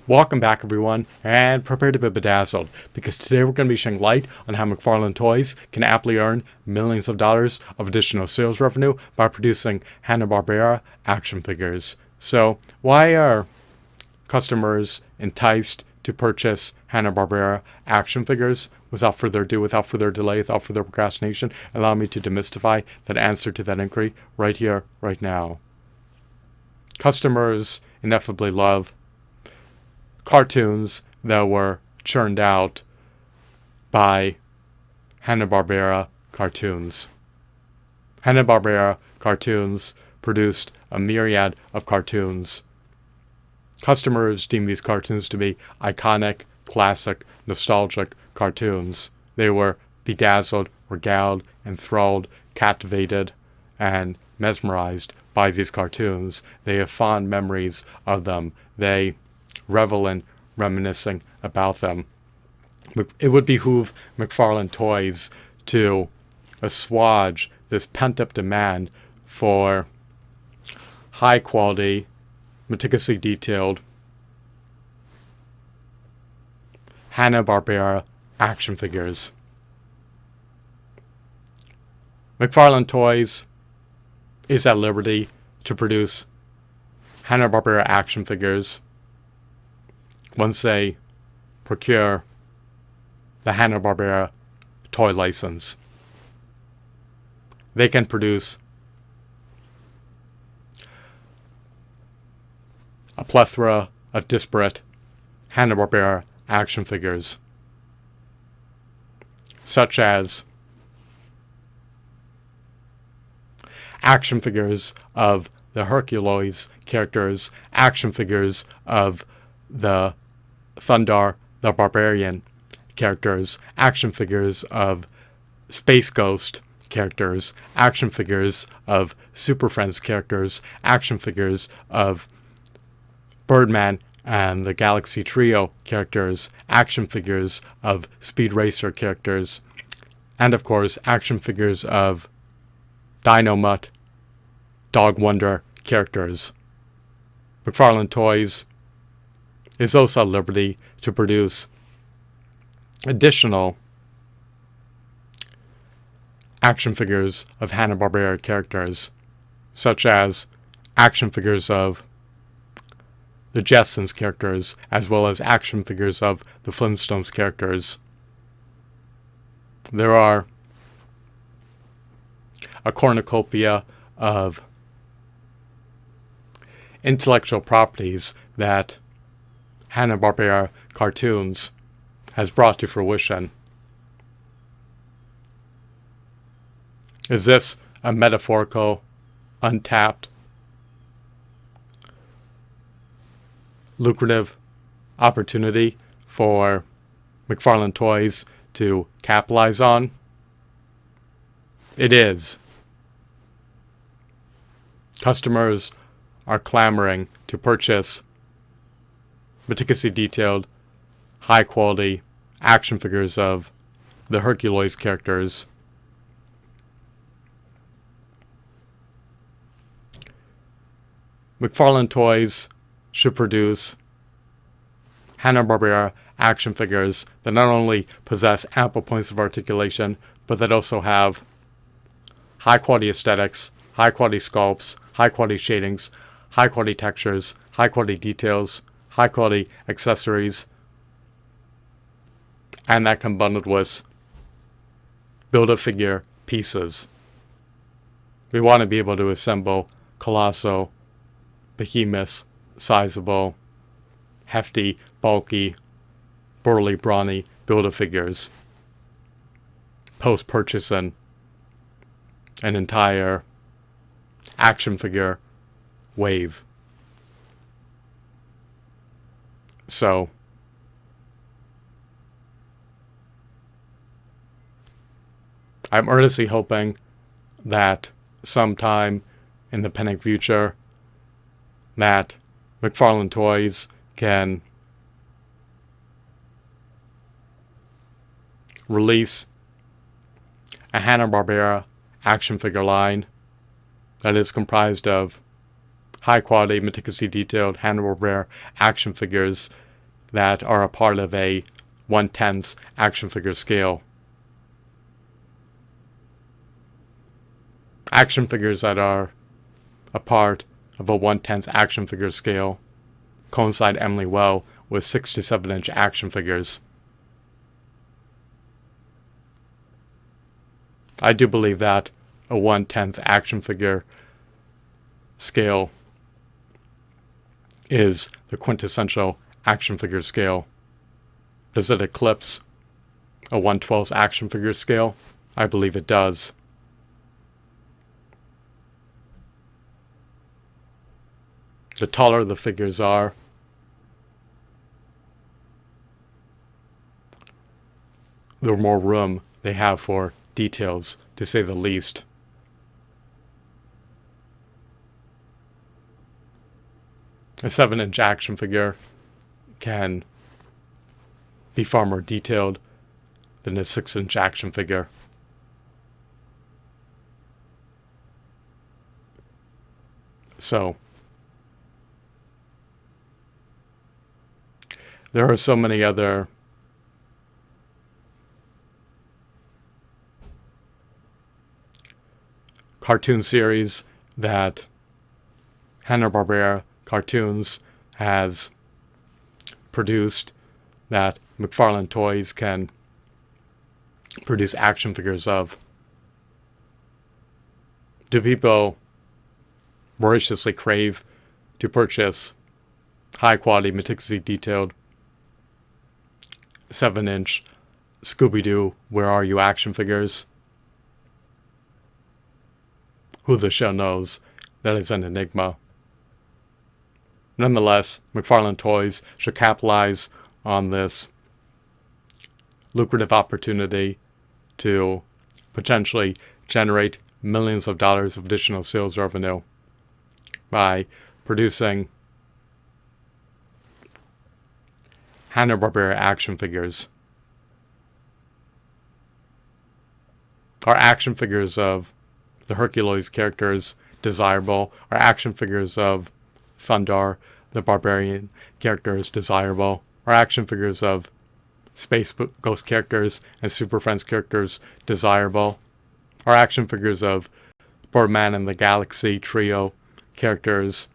Welcome back, everyone, and prepare to be bedazzled, because today we're going to be shedding light on how McFarlane Toys can aptly earn millions of dollars of additional sales revenue by producing Hanna-Barbera action figures. So, why are customers enticed to purchase Hanna-Barbera action figures? Without further ado, without further delay, without further procrastination, allow me to demystify that answer to that inquiry right here, right now. Customers ineffably love cartoons that were churned out by Hanna-Barbera cartoons. Hanna-Barbera cartoons produced a myriad of cartoons. Customers deem these cartoons to be iconic, classic, nostalgic cartoons. They were bedazzled, regaled, enthralled, captivated, and mesmerized by these cartoons. They have fond memories of them. They revel in reminiscing about them. It would behoove McFarlane Toys to assuage this pent-up demand for high-quality, meticulously detailed Hanna-Barbera action figures. McFarlane Toys is at liberty to produce Hanna-Barbera action figures once they procure the Hanna-Barbera toy license. They can produce a plethora of disparate Hanna-Barbera action figures, such as action figures of the Hercules characters, action figures of the Thundar the Barbarian characters, action figures of Space Ghost characters, action figures of Super Friends characters, action figures of Birdman and the Galaxy Trio characters, action figures of Speed Racer characters, and of course action figures of Dino Mutt, Dog Wonder characters. McFarlane Toys is also at liberty to produce additional action figures of Hanna-Barbera characters, such as action figures of the Jetsons characters, as well as action figures of the Flintstones characters. There are a cornucopia of intellectual properties that Hanna-Barbera cartoons has brought to fruition. Is this a metaphorical, untapped, lucrative opportunity for McFarlane Toys to capitalize on? It is. Customers are clamoring to purchase meticulously detailed, high-quality action figures of the Hercules characters. McFarlane Toys should produce Hanna-Barbera action figures that not only possess ample points of articulation, but that also have high-quality aesthetics, high-quality sculpts, high-quality shadings, high-quality textures, high-quality details, high-quality accessories, and that can bundled with build-a-figure pieces. We want to be able to assemble colossal, behemoth, sizable, hefty, bulky, burly, brawny build-a-figures, post-purchasing an entire action figure wave. So, I'm earnestly hoping that sometime in the pending future that McFarlane Toys can release a Hanna-Barbera action figure line that is comprised of high-quality, meticulously detailed Hanna-Barbera action figures that are a part of a 1/10 action figure scale. Action figures that are a part of a 1/10 action figure scale coincide eminently well with 6 to 7 inch action figures. I do believe that a 1/10 action figure scale is the quintessential action figure scale. Does it eclipse a 1/12 action figure scale? I believe it does. The taller the figures are, the more room they have for details, to say the least. A 7-inch action figure can be far more detailed than a 6-inch action figure. So, there are so many other cartoon series that Hanna-Barbera Cartoons has produced that McFarlane Toys can produce action figures of. Do people voraciously crave to purchase high-quality, meticulously detailed 7-inch Scooby-Doo Where Are You action figures? Who the show knows, that is an enigma. Nonetheless, McFarlane Toys should capitalize on this lucrative opportunity to potentially generate millions of dollars of additional sales revenue by producing Hanna-Barbera action figures. Are action figures of the Hercules characters desirable? Are action figures of Thundar, the Barbarian characters desirable? Are action figures of Space Ghost characters and Super Friends characters desirable? Are action figures of Birdman and the Galaxy trio characters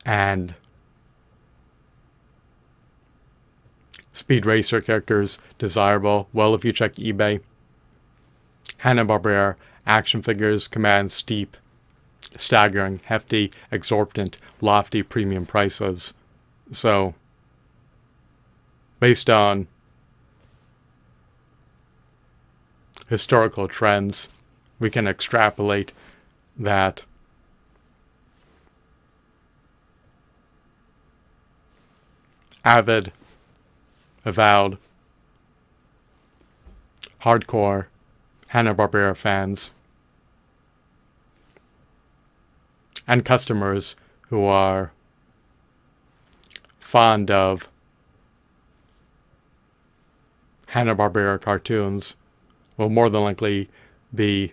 and Speed Racer characters desirable? Well, if you check eBay, Hanna-Barbera action figures command steep, staggering, hefty, exorbitant, lofty premium prices. So, based on historical trends, we can extrapolate that avid, avowed, hardcore Hanna-Barbera fans and customers who are fond of Hanna-Barbera cartoons will more than likely be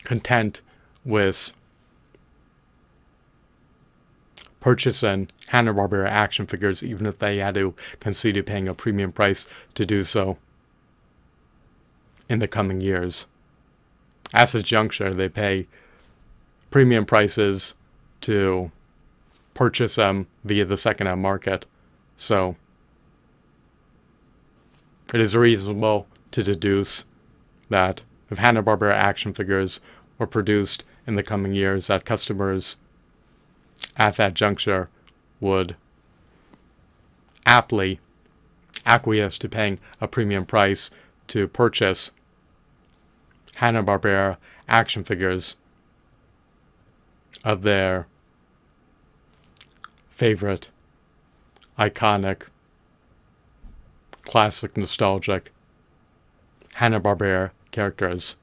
content with purchasing Hanna-Barbera action figures, even if they had to consider paying a premium price to do so in the coming years. At this juncture, they pay premium prices to purchase them via the second-hand market. So, it is reasonable to deduce that if Hanna-Barbera action figures were produced in the coming years, that customers at that juncture would aptly acquiesce to paying a premium price to purchase Hanna-Barbera action figures of their favorite, iconic, classic, nostalgic Hanna-Barbera characters.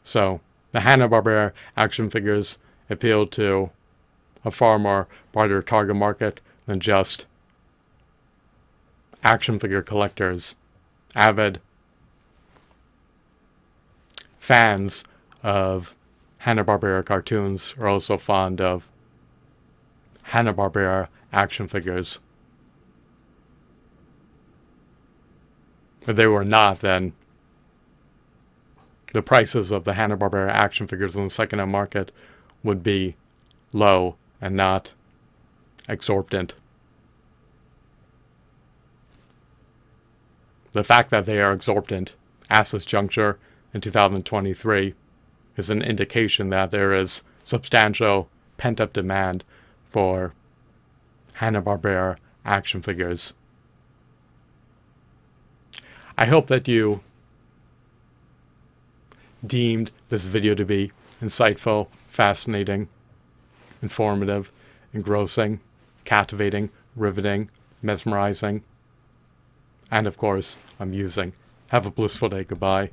So, the Hanna-Barbera action figures appeal to a far more broader target market than just action figure collectors, avid fans of Hanna-Barbera cartoons are also fond of Hanna-Barbera action figures. If they were not, then the prices of the Hanna-Barbera action figures in the second-hand market would be low and not exorbitant. The fact that they are exorbitant at this juncture in 2023 is an indication that there is substantial pent-up demand for Hanna-Barbera action figures. I hope that you deemed this video to be insightful, fascinating, informative, engrossing, captivating, riveting, mesmerizing, and of course, amusing. Have a blissful day. Goodbye.